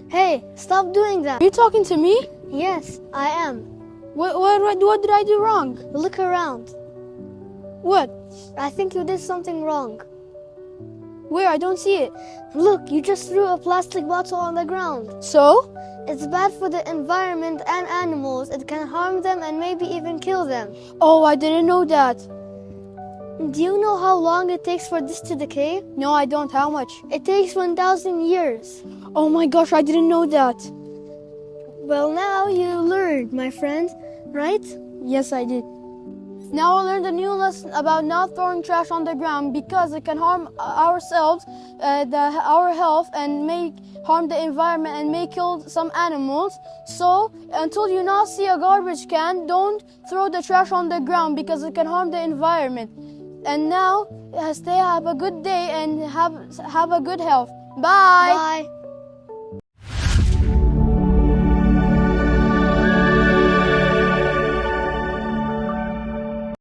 Hey, stop doing that. Are you talking to me? Yes, I am. What did I do wrong? Look around. What? I think you did something wrong. Where? I don't see it. Look, you just threw a plastic bottle on the ground. So? It's bad for the environment and animals. It can harm them and maybe even kill them. Oh, I didn't know that. Do you know how long it takes for this to decay? No, I don't. How much? It takes 1,000 years. Oh my gosh, I didn't know that. Well, now you learned, my friend, right? Yes, I did. Now I learned a new lesson about not throwing trash on the ground because it can harm ourselves, our health, and may harm the environment and may kill some animals. So until you not see a garbage can, don't throw the trash on the ground because it can harm the environment. And now, have a good day and have a good health. Bye. Bye.